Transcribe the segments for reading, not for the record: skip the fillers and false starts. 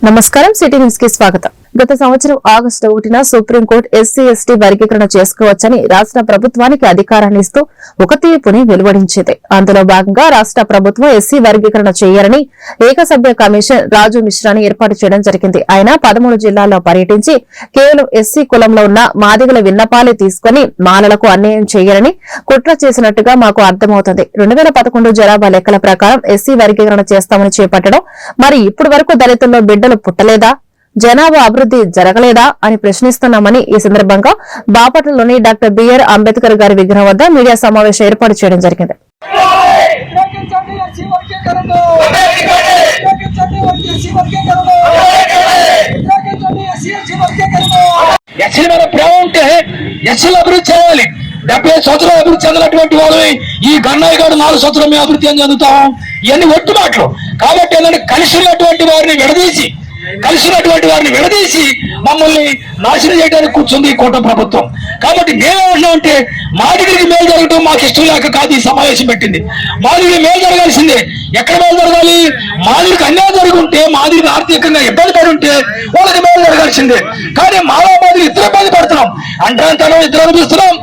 నమస్కారం, city news కి స్వాగతం. గత సంవత్సరం ఆగస్టు 1న సుప్రీంకోర్టు ఎస్సీ/ఎస్టీ వర్గీకరణ చేసుకోవచ్చని రాష్ట్ర ప్రభుత్వానికి అధికారాన్ని ఇస్తూ ఒక తీర్పుని వెలువడించింది. అందులో భాగంగా రాష్ట్ర ప్రభుత్వం ఎస్సీ వర్గీకరణ చేయాలని ఏకసభ్య కమిషన్ రాజు మిశ్రాని ఏర్పాటు చేయడం జరిగింది. ఆయన 13 జిల్లాల్లో పర్యటించి కేవలం ఎస్సీ కులంలో ఉన్న మాదిగల విన్నపాలే తీసుకుని మాలలకు అన్యాయం చేయాలని కుట్ర చేసినట్టుగా మాకు అర్థమవుతుంది. 2011 జనాభా లెక్కల ప్రకారం ఎస్సీ వర్గీకరణ చేస్తామని చేపట్టడం, మరి ఇప్పటి వరకు దళితుల్లో బిడ్డలు పుట్టలేదా, జనాభా అభివృద్ధి జరగలేదా అని ప్రశ్నిస్తున్నామని ఈ సందర్భంగా బాపట్లలోని డాక్టర్ బిఆర్ అంబేద్కర్ గారి విగ్రహం వద్ద మీడియా సమావేశం ఏర్పాటు చేయడం జరిగింది. అభివృద్ధి చేయాలి. 70 సంవత్సరాలు అభివృద్ధి చెందినటువంటి వాళ్ళు ఈ గన్నయ్య గారు 4 సంవత్సరాలు మేము అభివృద్ధి అని చెందుతాం. ఇవన్నీ ఒట్టు మాటలు. కాబట్టి ఏంటంటే కలిసినటువంటి వారిని విడదీసి మమ్మల్ని నాశనం చేయడానికి కూర్చుంది ఈ కూటమి ప్రభుత్వం. కాబట్టి మేమేమంటున్నామంటే మాదిగరికి మేలు జరగడం మాకు ఇష్టం లేక కాదు ఈ సమావేశం పెట్టింది. మాదిగరికి మేలు జరగాల్సిందే. ఎక్కడ మేలు జరగాలి? మాదిరికి అన్యాయం జరుగుంటే, మాదిరికి ఆర్థికంగా ఇబ్బంది పడి ఉంటే వాళ్ళకి మేలు జరగాల్సిందే. కానీ మాలో మాదిరి ఇద్దరు ఇబ్బంది పడుతున్నాం. అంటరాంతరం ఇద్దరు అనిపిస్తున్నాం,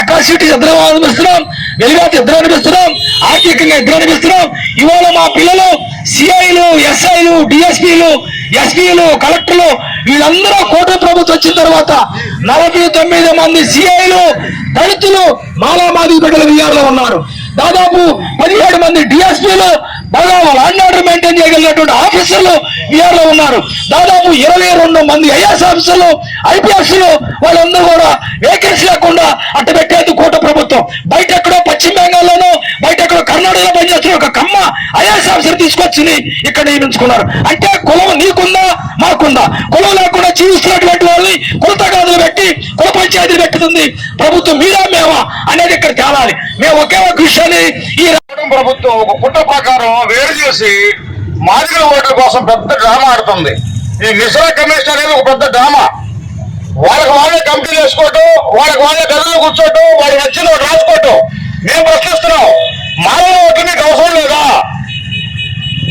అట్రాసిటీస్ ఇద్దరు అనిపిస్తున్నాం, వెలుగాటి ఇద్దరు అనిపిస్తున్నాం, ఆర్థికంగా ఇద్దరు అనిపిస్తున్నాం. ఇవాళ మా పిల్లలు సిఐలు, ఎస్ఐలు, డిఎస్పీలు, ఎస్పీలు, కలెక్టర్లు వీళ్ళందరూ కూటమి ప్రభుత్వం వచ్చిన తర్వాత 49 మంది సిఐలు దళితులు మాలామాది బిడ్డలు విఆర్లో ఉన్నారు. దాదాపు 17 మంది డిఎస్పీలు బాగా ల్యాండ్ ఆర్డర్ మెయింటైన్ చేయగలిగినటువంటి ఆఫీసర్లు విఆర్లో ఉన్నారు. దాదాపు 22 మంది ఐఏఎస్ ఆఫీసర్లు, ఐపీఎస్లు వాళ్ళందరూ కూడా వేకెన్సీ లేకుండా అట్ట పెట్టేది కూటమి ప్రభుత్వం. బయట ఎక్కడో పశ్చిమ బెంగాల్లోనూ, బయట ఎక్కడో కర్ణాటకలో పనిచేస్తున్న ఒక కమ్మ ఐఏఎస్ ఆఫీసర్ తీసుకొచ్చి ఇక్కడ నియమించుకున్నారు. అంటే కులం నీకుందా, మాకుందా? కులం లేకుండా జీవిస్తున్నటువంటి వాళ్ళని కుల తగాదులు పెట్టి కుల పంచాయతీలు పెట్టుతుంది ప్రభుత్వం. మీరా మేమా అనేది ఇక్కడ తేలాలి. మేము ఒకే ఒక విషయాన్ని ఈ ప్రభుత్వం ఒక కుట్ర ప్రకారం వేరు చేసి మాదిగల ఓట్ల కోసం పెద్ద డ్రామా ఆడుతుంది. ఈ మిశ్రా కమిషన్ అనేది ఒక పెద్ద డ్రామా. వాళ్ళకి వాళ్ళే కమిటీలు వేసుకోవటం, వాళ్ళకి వాళ్ళే గదులు కూర్చోవటం, వాళ్ళకి నచ్చిన రాసుకోవటం. మేము ప్రశ్నిస్తున్నాం, మాదిగల ఓట్లు మీకు అవసరం లేదా?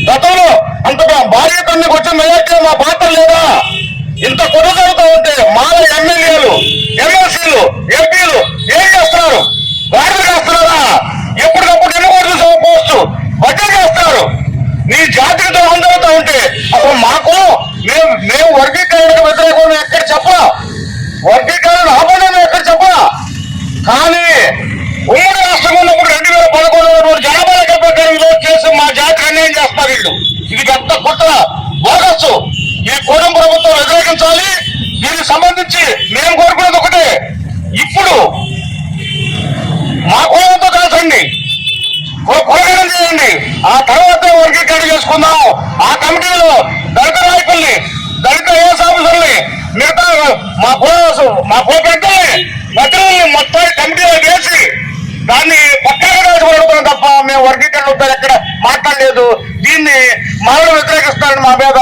గతంలో అంత బాధ్యతకి వచ్చిన మెజార్టీ మా పాత్ర లేదా? ఇంత కుట్ర జరుగుతూ ఉంటే మాల ఎమ్మెల్యేలు, ఎమ్మెల్సీలు, ఎంపీలు ఏం చేస్తున్నారు? వాటిని చేస్తున్నారా? ఎప్పటికప్పుడు ఎన్నుకోట్లు పోస్ట్ వడ్డీ చేస్తున్నారు. నీ జాతికి ద్రోహం జరుగుతూ ఉంటే అసలు మాకు మేము వర్గీకరణకు వ్యతిరేకం ఎక్కడ చెప్పా, వర్గీకరణ ఆపడం ఎక్కడ చెప్పా. కానీ ఉమ్మడి రాష్ట్రం ఉన్నప్పుడు 2011 జనాభా లెక్క ప్రకారం ఈరోజు చేసి మా జాతికి అన్యాయం చేస్తారు వీళ్ళు. ఇది పెద్ద కుట్ర, బోగస్సు. ఈ కూటమి ప్రభుత్వం వ్యతిరేకించాలి. దీనికి సంబంధించి మేము కోరుకునేది ఒకటే, ఇప్పుడు మా కులంతో కలిసండి, కులగణన చేయండి, ఆ తర్వాత వర్గీకరణ చేసుకుందాం. ఆ కమిటీలో దళిత నాయకుల్ని, దళిత ఐఏఎస్ ఆఫీసర్ని, మిగతా మా కుల పెద్దల్ని, మంత్రుల్ని మొత్తం కమిటీలో వేసి దాన్ని పక్కగా రాజుకోవడం తప్ప మేము వర్గీకరణ ఎక్కడ మాట్లాడలేదు. దీన్ని మానవులు వ్యతిరేకిస్తారని మా మీద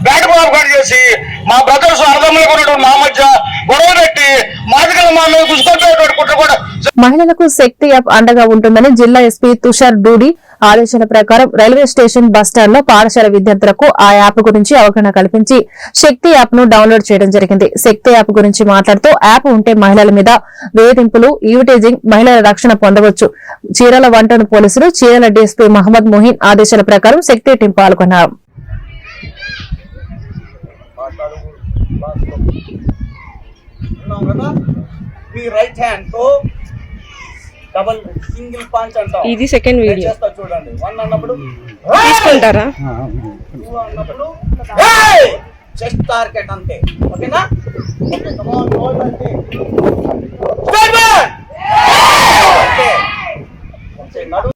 బ్యాటిబాబు చేసి మా బ్రదర్స్ అర్థంలో ఉన్నటువంటి మా మధ్య గొడవ పెట్టి మాదిగల మా మీద గుర్తుకొచ్చేటువంటి కుట్ర కూడా. మహిళలకు శక్తి యాప్ అండగా ఉంటుందని జిల్లా ఎస్పీ తుషార్ డూడి ఆదేశాల ప్రకారం రైల్వే స్టేషన్ బస్టాండ్ లో పాఠశాల విద్యార్థులకు ఆ యాప్ గురించి అవగాహన కల్పించి శక్తి యాప్ ను డౌన్లోడ్ చేయడం జరిగింది. శక్తి యాప్ గురించి మాట్లాడుతూ యాప్ ఉంటే మహిళల మీద వేధింపులు, ఈవిటేజింగ్, మహిళల రక్షణ పొందవచ్చు. చీరాల వంటను పోలీసులు, చీరాల డీఎస్పీ మహమ్మద్ మొహిన్ ఆదేశాల ప్రకారం శక్తి టీం పాల్గొన్నారు. డబల్ సింగిల్ పంచ్ అంటాం. ఇది సెకండ్ వీడియో చేస్తా చూడండి. 1 అన్నప్పుడు తీసుకుంటారా, 2 అన్నప్పుడు చెస్ట్ టార్గెట్ అంతే. ఓకేనా? ఓకే, కమ్ ఆన్ హోల్డ్ అంటే ఓకే ఓకే నడు.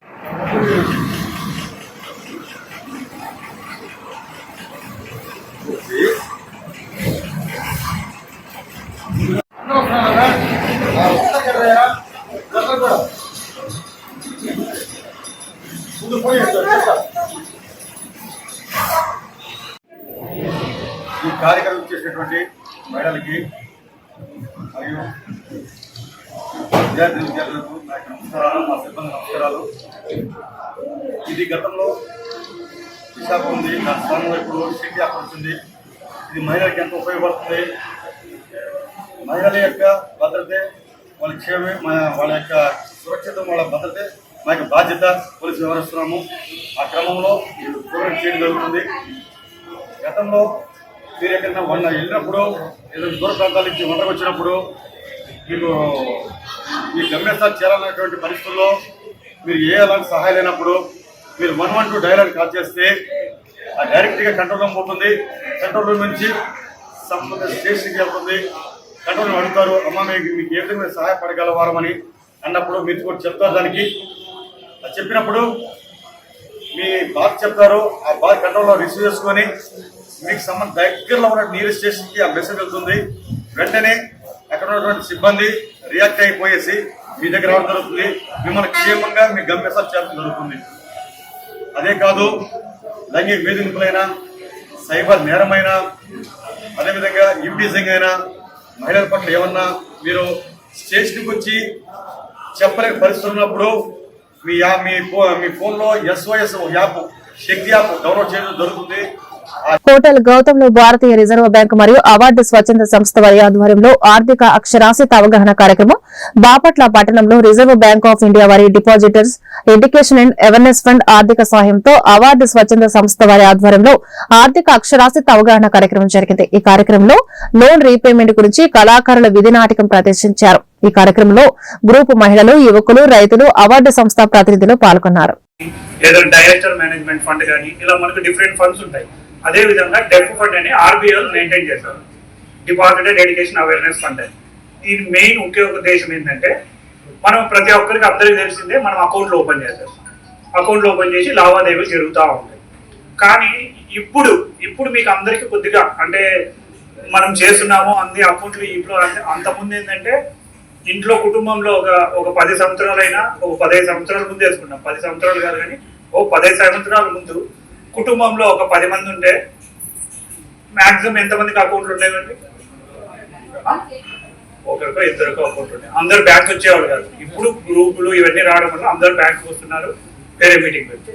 ఈ కార్యక్రమం చేసినటువంటి మహిళలకి మరియు విద్యార్థులకు నా నమస్కారాలు, మా సిబ్బంది నమస్కారాలు. ఇది గతంలో విశాఖ ఉంది, నా స్థానం వైపు సిటీ అక్కడ వచ్చింది. ఇది మహిళలకు ఎంతో ఉపయోగపడుతుంది. మహిళల యొక్క భద్రతే వాళ్ళ క్షేమే, వాళ్ళ యొక్క సురక్షిత, వాళ్ళ భద్రతే మా యొక్క బాధ్యత. పోలీసు వ్యవహరిస్తున్నాము. ఆ క్రమంలో ప్రోగ్రాం చేయడం జరుగుతుంది. గతంలో మీరు ఎక్కడైనా వెళ్ళినప్పుడు, ఏదైనా దూర ప్రాంతాల నుంచి ఒంటరికి వచ్చినప్పుడు మీకు మీ గమ్యస్థానం చేరాలన్నటువంటి పరిస్థితుల్లో మీరు ఏ అలాంటి సహాయం లేనప్పుడు మీరు 112 డైలాగ్ కాల్ చేస్తే ఆ డైరెక్ట్గా కంట్రోల్ రూమ్ పోతుంది. కంట్రోల్ రూమ్ నుంచి సంబంధిత స్టేషన్కి వెళ్తుంది. కంట్రోల్ రూమ్ అడుగుతారు, అమ్మ మీకు ఏ విధంగా సహాయపడగలవారమని అన్నప్పుడు మీరు కూడా చెప్తారు. దానికి చెప్పినప్పుడు మీ బాధ చెప్తారు. ఆ బాధ కంట్రోల్లో రిసీవ్ చేసుకొని మీకు దగ్గరలో ఉన్న నియరెస్ట్ స్టేషన్కి ఆ మెసేజ్ వెళ్తుంది. వెంటనే అక్కడ ఉన్నటువంటి సిబ్బంది రియాక్ట్ అయిపోయేసి మీ దగ్గర రావడం జరుగుతుంది. మిమ్మల్ని క్షేమంగా మీ గమ్యస్థానం చేరడం జరుగుతుంది. అదే కాదు, లైంగిక వేధింపులైనా, సైబర్ నేరమైనా, అదేవిధంగా ఇంటీజింగ్ అయినా, మహిళల పట్ల ఏమన్నా మీరు స్టేషన్కి వచ్చి చెప్పలేని పరిస్థితులు ఉన్నప్పుడు మీ ఫోన్లో SOS యాప్, శక్తి యాప్ డౌన్లోడ్ చేయడం జరుగుతుంది. హోటల్ గౌతమ్ లో భారతీయ రిజర్వ్ బ్యాంక్ మరియు అవార్డు స్వచ్ఛంద సంస్థ వారి ఆధ్వర్యంలో ఆర్థిక అక్షరాస్యత అవగాహన కార్యక్రమం బాపట్ల పట్టణంలో రిజర్వ్ బ్యాంక్ ఆఫ్ ఇండియా వారి depositors education and awareness fund ఆర్థిక సహాయంతో అవార్డు స్వచ్ఛంద సంస్థ వారి ఆధ్వర్యంలో ఆర్థిక అక్షరాస్యత అవగాహన కార్యక్రమం జరిగింది. ఈ కార్యక్రమంలో లోన్ రీపేమెంట్ గురించి కళాకారుల విధి నాటకం ప్రదర్శించారు. ఈ కార్యక్రమంలో గ్రూపు మహిళలు, యువకులు, రైతులు, అవార్డు సంస్థ ప్రతినిధులు పాల్గొన్నారు. డైరెక్టర్ మేనేజ్మెంట్ ఫండ్ కానీ ఇలా మనకు డిఫరెంట్ ఫండ్స్ ఉంటాయి. అదే విధంగా డెప్ ఫండ్ అని RBI మెయింటైన్ చేస్తారు, డిపాజిటెడ్ ఎడ్యుకేషన్ అవేర్నెస్ ఫండ్ అని. దీని మెయిన్ ముఖ్య ఉద్దేశం ఏంటంటే మనం ప్రతి ఒక్కరికి అందరికీ తెలిసిందే మనం అకౌంట్లు ఓపెన్ చేస్తాం. అకౌంట్లు ఓపెన్ చేసి లావాదేవీలు జరుగుతూ ఉంటాయి. కానీ ఇప్పుడు మీకు అందరికీ కొద్దిగా అంటే మనం చేస్తున్నాము అన్ని అకౌంట్లు ఇప్పుడు అంతకుముందు ఏంటంటే ఇంట్లో కుటుంబంలో ఒక 10 సంవత్సరాలైనా ఒక 15 సంవత్సరాల ముందు వేసుకున్నాం. 10 సంవత్సరాలు కాదు కానీ ఓ 15 సంవత్సరాల ముందు కుటుంబంలో ఒక 10 మంది ఉంటే మాక్సిమం ఎంతమందికి అకౌంట్లు ఉండేవండి? ఒకరికో ఇద్దరికో అకౌంట్ ఉండే. అందరు బ్యాంక్ వచ్చేవాళ్ళు కాదు. ఇప్పుడు గ్రూపులు ఇవన్నీ రావడం వల్ల అందరు బ్యాంక్ వస్తున్నారు, వేరే మీటింగ్ పెట్టి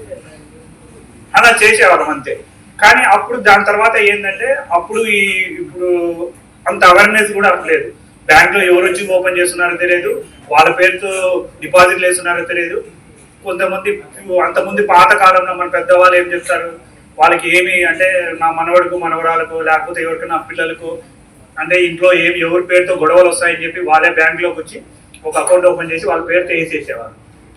అలా చేసేవాళ్ళం అంతే. కానీ అప్పుడు దాని తర్వాత ఏంటంటే ఇప్పుడు అంత అవేర్నెస్ కూడా లేదు. బ్యాంక్ లో ఎవరు వచ్చి ఓపెన్ చేస్తున్నారో తెలియదు, వాళ్ళ పేరుతో డిపాజిట్లు వేస్తున్నారో తెలియదు. కొంతమంది అంతకుముందు పాత కాలంలో మన పెద్దవాళ్ళు ఏం చెప్తారు, వాళ్ళకి ఏమి అంటే నా మనవడికి మనవరాలకు లేకపోతే ఎవరికి నా పిల్లలకు అంటే ఇంట్లో ఎవరి పేరుతో గొడవలు వస్తాయని చెప్పి వాళ్ళే బ్యాంకులోకి వచ్చి ఒక అకౌంట్ ఓపెన్ చేసి వాళ్ళ పేరుతో వేసేసేవారు.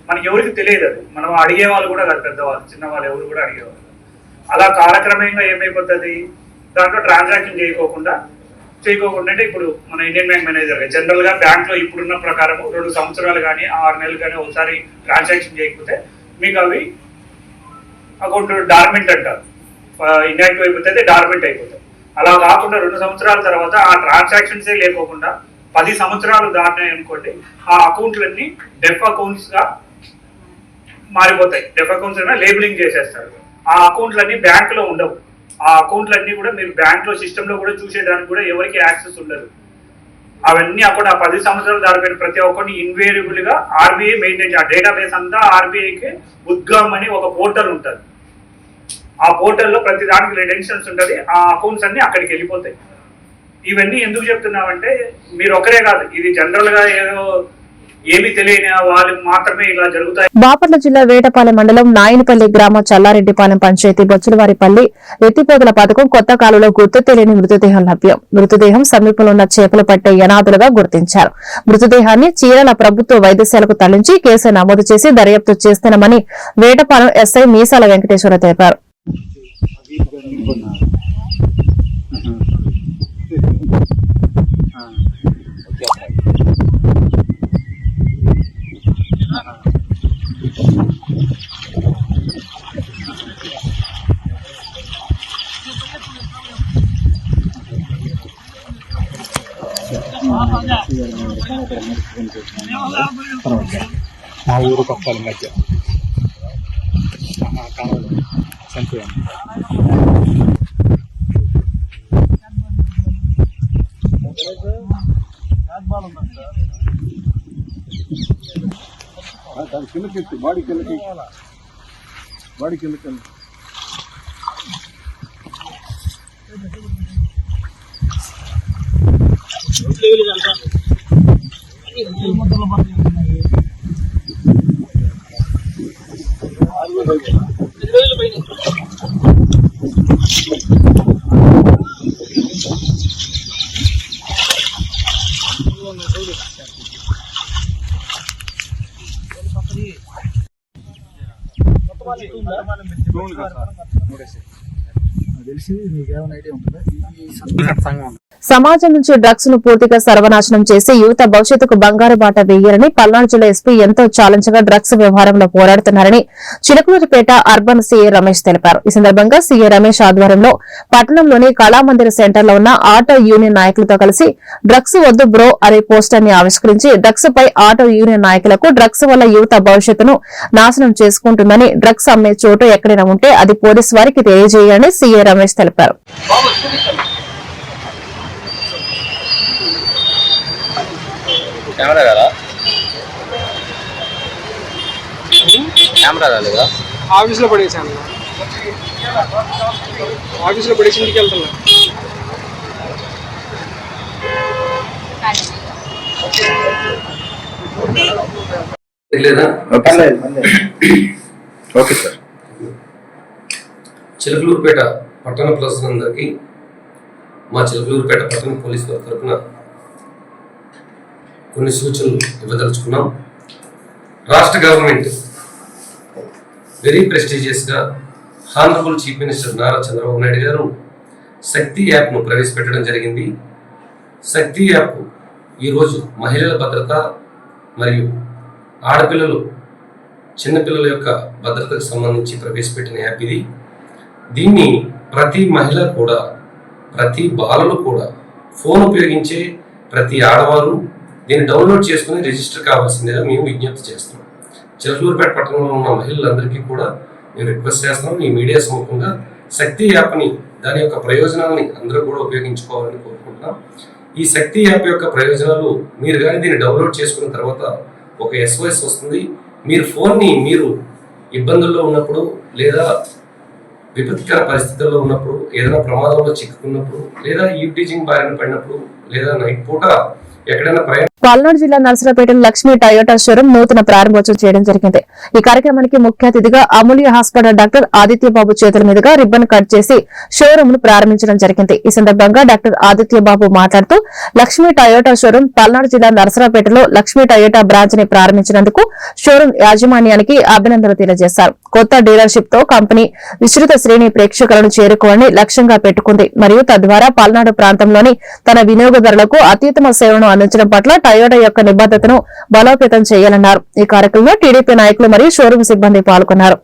మనకి ఎవరికి తెలియదు అది. మనం అడిగేవాళ్ళు కూడా కాదు, పెద్దవాళ్ళు చిన్నవాళ్ళు ఎవరు కూడా అడిగేవాళ్ళు. అలా కాలక్రమేణా ఏమైపోతుంది, దాంట్లో ట్రాన్సాక్షన్ చేయకోకుండా అంటే ఇప్పుడు మన ఇండియన్ బ్యాంక్ మేనేజర్ జనరల్ గా బ్యాంక్ లో ఇప్పుడున్న ప్రకారం 2 సంవత్సరాలు కానీ 6 నెలలు కానీ ఒకసారి ట్రాన్సాక్షన్ చేయకపోతే మీకు అవి అకౌంట్ డార్మెంట్ అంటారు. ఇన్యాక్టివ్ అయిపోతే డార్మెంట్ అయిపోతాయి. అలా కాకుండా 2 సంవత్సరాల తర్వాత ఆ ట్రాన్సాక్షన్సే లేకోకుండా 10 సంవత్సరాలు దాటినాయి అనుకోండి, ఆ అకౌంట్లన్నీ డెఫ్ అకౌంట్స్ గా మారిపోతాయి. డెఫ్ అకౌంట్స్ అయినా లేబులింగ్ చేసేస్తారు. ఆ అకౌంట్లన్నీ బ్యాంక్ లో ఉండవు. ఆ అకౌంట్లన్నీ కూడా మీరు బ్యాంక్ లో సిస్టమ్ లో కూడా చూసేదానికి కూడా ఎవరికి యాక్సెస్ ఉండదు. అవన్నీ అకౌంట్ ఆ 10 సంవత్సరాలు దాటిపోయిన ప్రతి ఒక్కరిని ఇన్వేరియబుల్ గా RBI మెయింటైన్ చేయాలి. డేటాబేస్ అంతా RBIకి ఉద్గమ్ అని ఒక పోర్టల్ ఉంటుంది. ఆ పోర్టల్లో ప్రతి దానికి రెడెన్షన్స్ ఉంటుంది. ఆ అకౌంట్స్ అన్ని అక్కడికి వెళ్ళిపోతాయి. ఇవన్నీ ఎందుకు చెప్తున్నామంటే మీరు ఒకరే కాదు, ఇది జనరల్ గా ఏదో ఏమి తెలియని వాళ్ళకి మాత్రమే ఇలా జరుగుతాయి. బాపట్ల జిల్లా వేటపాలెం మండలం నాయనపల్లి గ్రామం చల్లారెడ్డిపాలెం పంచాయతీ బొచ్చులవారిపల్లి ఎత్తిపోతల పథకం కొత్త కాలువలో గుర్తు తెలియని మృతదేహం లభ్యం. మృతదేహం సమీపంలో ఉన్న చేపలు పట్టే యనాదులుగా గుర్తించారు. మృతదేహాన్ని చీరాల ప్రభుత్వ వైద్యశాలకు తరలించి కేసు నమోదు చేసి దర్యాప్తు చేస్తున్నామని వేటపాలెం ఎస్ఐ మీసాల వెంకటేశ్వర తెలిపారు. మా ఊరు పక్కల మధ్య చనిపోయాను. దాని కిందకి బాడీ కిందకి సమాజం నుంచి డ్రగ్స్ ను పూర్తిగా సర్వనాశనం చేసి యువత భవిష్యత్తుకు బంగారు బాట వేయాలని పల్నాడు జిల్లా ఎస్పీ ఎంతో ఛాలెంజ్ గా డ్రగ్స్ వ్యవహారంలో పోరాడుతున్నారని చిలకలూరిపేట అర్బన్ సీఏ రమేష్ తెలిపారు. ఈ సందర్భంగా సీఏ రమేష్ ఆధ్వర్యంలో పట్టణంలోని కళామందిర సెంటర్ లో ఉన్న ఆటో యూనియన్ నాయకులతో కలిసి డ్రగ్స్ వద్దు బ్రో అనే పోస్టర్ ని ఆవిష్కరించి డ్రగ్స్ పై ఆటో యూనియన్ నాయకులకు డ్రగ్స్ వల్ల యువత భవిష్యత్తును నాశనం చేసుకుంటుందని, డ్రగ్స్ అమ్మే చోటు ఎక్కడైనా ఉంటే అది పోలీసు వారికి తెలియజేయాలని సీఏ రమేష్ తెలిపారు. కెమెరా రాలేదా? ఆఫీస్లో పడేసాను. ఆఫీస్లో పడేసి ఇంటికి వెళ్తున్నా. Okay sir. చిలకలూరుపేట పట్టణ ప్రజలందరికీ మా చిలకలూరుపేట పట్టణ పోలీసు వారి తరఫున కొన్ని సూచనలు ఇవ్వదలుచుకున్నాం. రాష్ట్ర గవర్నమెంట్ వెరీ ప్రెస్టీజియస్గా honourable chief minister Nara Chandrababu Naidu garu Shakti యాప్ను ప్రవేశపెట్టడం జరిగింది. శక్తి యాప్ ఈరోజు మహిళల భద్రత మరియు ఆడపిల్లలు చిన్నపిల్లల యొక్క భద్రతకు సంబంధించి ప్రవేశపెట్టిన యాప్ ఇది. దీన్ని ప్రతి మహిళ కూడా, ప్రతి బాలలు కూడా, ఫోన్ ఉపయోగించే ప్రతి ఆడవారు దీన్ని డౌన్లోడ్ చేసుకుని రిజిస్టర్ కావాల్సిందిగా మేము విజ్ఞప్తి చేస్తున్నాం. చిలకలూరుపేట పట్టణంలో ఉన్న మహిళలందరికీ కూడా మేము రిక్వెస్ట్ చేస్తున్నాం, ఈ మీడియా సముఖంగా శక్తి యాప్ని, దాని యొక్క ప్రయోజనాలని అందరూ కూడా ఉపయోగించుకోవాలని కోరుకుంటున్నాం. ఈ శక్తి యాప్ యొక్క ప్రయోజనాలు, మీరు కానీ దీన్ని డౌన్లోడ్ చేసుకున్న తర్వాత ఒక SOS వస్తుంది. మీరు ఫోన్ని మీరు ఇబ్బందుల్లో ఉన్నప్పుడు లేదా విపత్కర పరిస్థితుల్లో ఉన్నప్పుడు, ఏదైనా ప్రమాదంలో చిక్కుకున్నప్పుడు, లేదా ఈవ్టీజింగ్ బారిన పడినప్పుడు, లేదా నైట్ పూట ఎక్కడైనా పల్నాడు జిల్లా నర్సరావుపేటలో లక్ష్మీ టయోటా షోరూం నూతన ప్రారంభోత్సవం చేయడం జరిగింది. ఈ కార్యక్రమానికి ముఖ్య అతిథిగా అమూల్య హాస్పిటల్ డాక్టర్ ఆదిత్యబాబు చేతుల మీదుగా రిబ్బన్ కట్ చేసి షోరూం ను ప్రారంభించడం జరిగింది. ఈ సందర్భంగా డాక్టర్ ఆదిత్యబాబు మాట్లాడుతూ లక్ష్మీ టయోటా షోరూం పల్నాడు జిల్లా నర్సరావుపేటలో లక్ష్మీ టయోటా బ్రాంచ్ ని ప్రారంభించినందుకు షోరూం యాజమాన్యానికి అభినందనలు తెలియజేశారు. కొత్త డీలర్షిప్ తో కంపెనీ విస్తృత శ్రేణి ప్రేక్షకులను చేరుకోవాలని లక్ష్యంగా పెట్టుకుంది మరియు తద్వారా పల్నాడు ప్రాంతంలోని తన వినియోగదారులకు అత్యుత్తమ సేవలను అందించడం పట్ల టయోటా యొక్క నిబద్ధతను బలోపేతం చేయాలన్నారు. ఈ కార్యక్రమంలో టీడీపీ నాయకులు మరియు షోరూం సిబ్బంది పాల్గొన్నారు.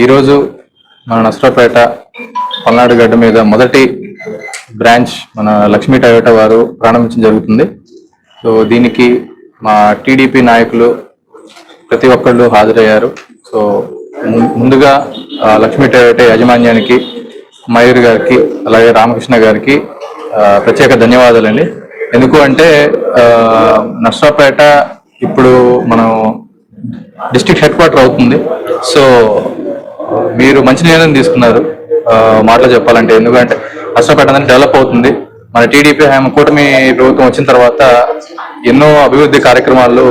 ఈరోజు మన నర్సరావుపేట పల్నాడు గడ్డ మీద మొదటి బ్రాంచ్ మన లక్ష్మీ టయోటా వారు ప్రారంభించడం జరుగుతుంది. సో దీనికి మా టీడీపీ నాయకులు ప్రతి ఒక్కళ్ళు హాజరయ్యారు. సో ముందుగా లక్ష్మీ టయోటా యాజమాన్యానికి, మయూర్ గారికి, అలాగే రామకృష్ణ గారికి ప్రత్యేక ధన్యవాదాలండి. ఎందుకు అంటే నర్సరావుపేట ఇప్పుడు మనం డిస్ట్రిక్ట్ హెడ్ క్వార్టర్ అవుతుంది. సో మీరు మంచి నిర్ణయం తీసుకున్నారు మాటలు చెప్పాలంటే. ఎందుకంటే నర్సరావుపేట అనేది డెవలప్ అవుతుంది. మన టీడీపీ కూటమి ప్రభుత్వం వచ్చిన తర్వాత ఎన్నో అభివృద్ధి కార్యక్రమాలు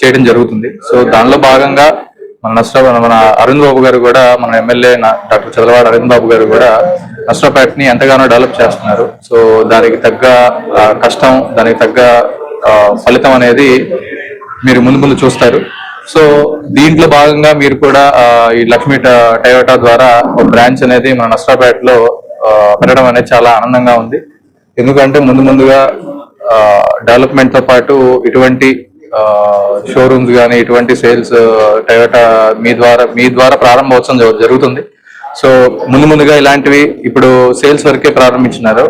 చేయడం జరుగుతుంది. సో దానిలో భాగంగా మన అరుణ్ బాబు గారు కూడా, మన ఎమ్మెల్యే డాక్టర్ చదలవాడ అరుణ్ బాబు గారు కూడా నష్టపేటని ఎంతగానో డెవలప్ చేస్తున్నారు. సో దానికి తగ్గ కష్టం, దానికి తగ్గ ఫలితం అనేది మీరు ముందు ముందు చూస్తారు. సో దీంట్లో భాగంగా మీరు కూడా ఈ లక్ష్మీ టయోటా ద్వారా ఒక బ్రాంచ్ అనేది మన నష్టపేటలో పెట్టడం అనేది చాలా ఆనందంగా ఉంది. ఎందుకంటే ముందుగా డెవలప్మెంట్ తో పాటు ఇటువంటి షోరూమ్స్ కానీ, ఇటువంటి సేల్స్ టయోటా మీ ద్వారా ప్రారంభోత్సవం జరుగుతుంది. సో ముందుగా ఇలాంటివి ఇప్పుడు సేల్స్ వరకే ప్రారంభించినారు.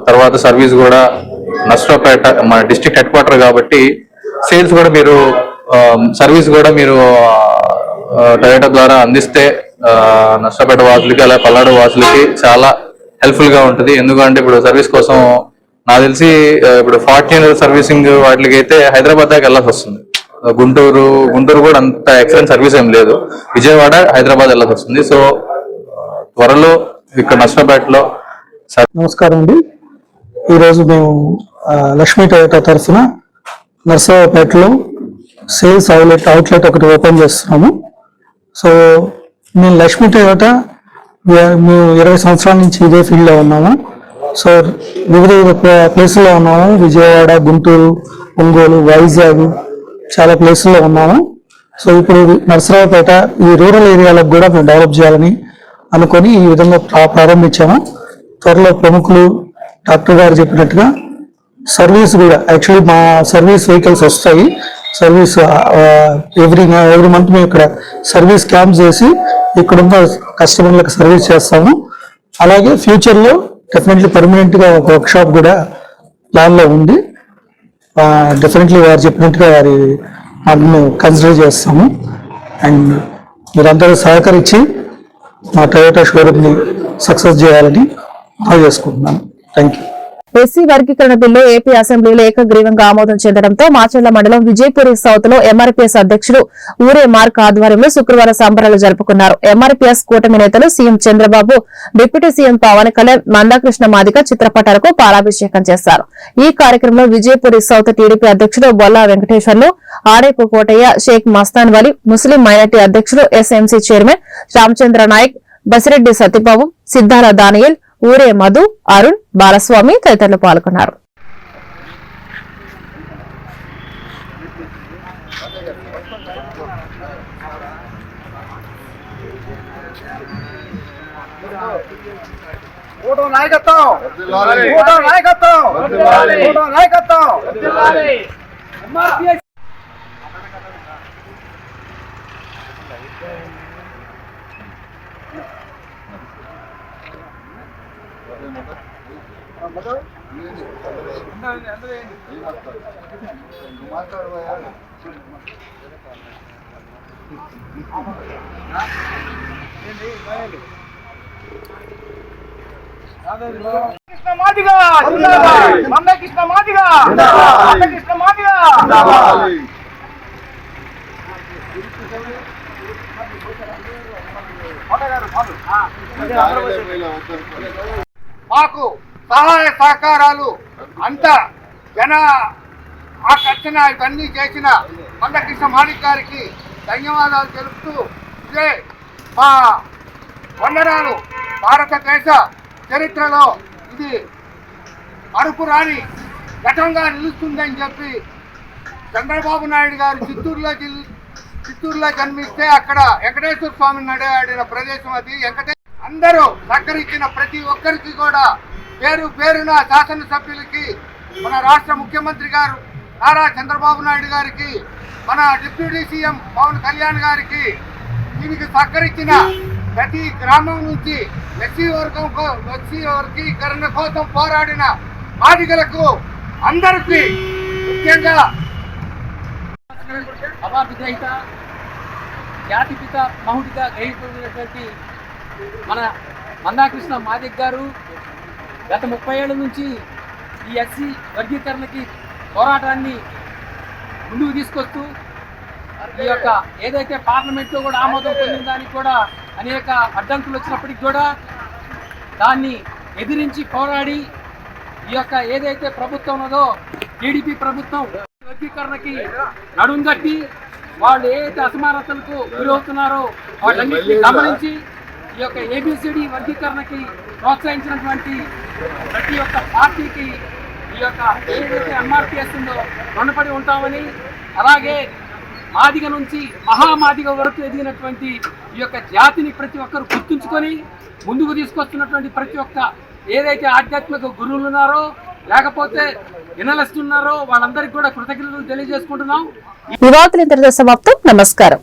తర్వాత సర్వీస్ కూడా నష్టపేట మన డిస్ట్రిక్ట్ హెడ్ క్వార్టర్ కాబట్టి సేల్స్ కూడా మీరు సర్వీస్ కూడా మీరు టయోటా ద్వారా అందిస్తే నష్టపేట వాసులకి, అలా పల్నాడు వాసులకి చాలా హెల్ప్ఫుల్ గా ఉంటుంది. ఎందుకంటే ఇప్పుడు సర్వీస్ కోసం నాకు తెలిసి ఇప్పుడు ఫార్చునర్ సర్వీసింగ్ వాటికి అయితే హైదరాబాద్ దాకా వెళ్ళాల్సి వస్తుంది. గుంటూరు కూడా అంత ఎక్సలెంట్ సర్వీస్ ఏం లేదు. విజయవాడ, హైదరాబాద్ వెళ్ళాల్సి వస్తుంది. సో త్వరలో ఇక్కడ నష్టపేటలో. నమస్కారం అండి. ఈరోజు మేము లక్ష్మీ టయోటా తరఫున నర్సరావుపేటలో సేల్స్ అవుట్లెట్ ఒకటి ఓపెన్ చేస్తున్నాము. సో మేము లక్ష్మీ టయోటా మేము 20 సంవత్సరాల నుంచి ఇదే ఫీల్డ్లో ఉన్నాము. సో వివిధ ప్లేసుల్లో ఉన్నాము. విజయవాడ, గుంటూరు, ఒంగోలు, వైజాగ్ చాలా ప్లేసుల్లో ఉన్నాము. సో ఇప్పుడు నర్సరావుపేట ఈ రూరల్ ఏరియాలకు కూడా మేము డెవలప్ చేయాలని అనుకొని ఈ విధంగా ప్రారంభించాము. త్వరలో ప్రముఖులు డాక్టర్ గారు చెప్పినట్టుగా సర్వీస్ కూడా, యాక్చువల్లీ మా సర్వీస్ వెహికల్స్ వస్తాయి. సర్వీస్ ఎవ్రీ మంత్ మేము ఇక్కడ సర్వీస్ క్యాంప్ చేసి ఇక్కడున్న కస్టమర్లకు సర్వీస్ చేస్తాము. అలాగే ఫ్యూచర్లో డెఫినెట్లీ పర్మనెంట్గా ఒక వర్క్ షాప్ కూడా ప్లాన్లో ఉంది. డెఫినెట్లీ వారు చెప్పినట్టుగా వారి మాటను కన్సిడర్ చేస్తాము. అండ్ మీరందరూ సహకరించి మా టయోటా షోరూమ్ని సక్సెస్ చేయాలని చేసుకుంటున్నాను. Thank you. ఎస్సీ వర్గీకరణ బిల్లు ఏపీ అసెంబ్లీలో ఏకగ్రీవంగా ఆమోదం చెందడంతో మాచర్ల మండలం విజయపురి సౌత్ లో ఎంఆర్పీఎస్ అధ్యక్షుడు ఊరే మార్క్ ఆధ్వర్యంలో శుక్రవారం సంబరాలు జరుపుకున్నారు. ఎంఆర్పీఎస్ కూటమి నేతలు CM Chandrababu, deputy CM Pavan Kalyan, Mandakrishna Madiga చిత్రపటాలకు పాలాభిషేకం చేశారు. ఈ కార్యక్రమంలో విజయపురి సౌత్ టీడీపీ అధ్యక్షుడు బొల్లా వెంకటేశ్వర్లు, ఆడేపు కోటయ్య, షేక్ మస్తాన్ వలి, ముస్లిం మైనార్టీ అధ్యక్షుడు SMC chairman Ramachandra Nayak, Basireddy Satyababu, Siddala Daniel, Oore Madhu, Arun, Balaswamy తదితరులు పాల్గొన్నారు. మాకు సహాయ సహకారాలు అంతా జన ఆకర్షణ ఇవన్నీ చేసిన మందకృష్ణ మాణిక్ గారికి ధన్యవాదాలు తెలుపుతూ ఇదే మా వందనాలు. భారతదేశ చరిత్రలో ఇది మరుపురాని ఘటంగా నిలుస్తుందని చెప్పి చంద్రబాబు నాయుడు గారు చిత్తూరులో జన్మిస్తే అక్కడ వెంకటేశ్వర స్వామి నడయాడిన ప్రదేశం అది. అందరూ సహకరించిన ప్రతి ఒక్కరికి కూడా పేరు పేరున శాసనసభ్యులకి, మన రాష్ట్ర ముఖ్యమంత్రి గారు నారా చంద్రబాబు నాయుడు గారికి, మన డిప్యూటీ సీఎం పవన్ కళ్యాణ్ గారికి, దీనికి సహకరించిన ప్రతి గ్రామం నుంచి ఎస్సీ వర్గీకరణ కోసం పోరాడిన మాదిగలకు అందరికీ ముఖ్యంగా అవార్డుగ్రహీత జాతిపిత మహుడిగా గ్రహించినటువంటి మన మందాకృష్ణ మాదిక్ గారు గత 30 ఏళ్ల నుంచి ఈ ఎస్సీ వర్గీకరణకి పోరాటాన్ని ముందుకు తీసుకొస్తూ ఈ యొక్క ఏదైతే పార్లమెంట్లో కూడా ఆమోదం పొందిన దానికి కూడా అనేక అడ్డంకులు వచ్చినప్పటికీ కూడా దాన్ని ఎదిరించి పోరాడి ఈ యొక్క ఏదైతే ప్రభుత్వం ఉన్నదో టీడీపీ ప్రభుత్వం వర్గీకరణకి నడుం కట్టి వాళ్ళు ఏదైతే అసమానతలకు గురవుతున్నారో వాటన్నిటిని గమనించి ఈ యొక్క ఏబిసిడి వర్గీకరణకి ప్రోత్సహించినటువంటి ప్రతి ఒక్క పార్టీకి ఈ యొక్క ఏదైతే ఎంఆర్పిఎస్ ఉందో రుణపడి ఉంటామని, అలాగే మాదిగ నుంచి మహామాదిగ వరకు ఎదిగినటువంటి ఈ యొక్క జాతిని ప్రతి ఒక్కరు గుర్తుంచుకొని ముందుకు తీసుకొస్తున్నటువంటి ప్రతి ఒక్క ఏదైతే ఆధ్యాత్మిక గురువులు ఉన్నారో లేకపోతే ఎనలిస్ట్ ఉన్నారో వాళ్ళందరికీ కూడా కృతజ్ఞతలు తెలియజేసుకుంటున్నాం. ఈ వార్తలు ఇంతటితో సమాప్తం. నమస్కారం.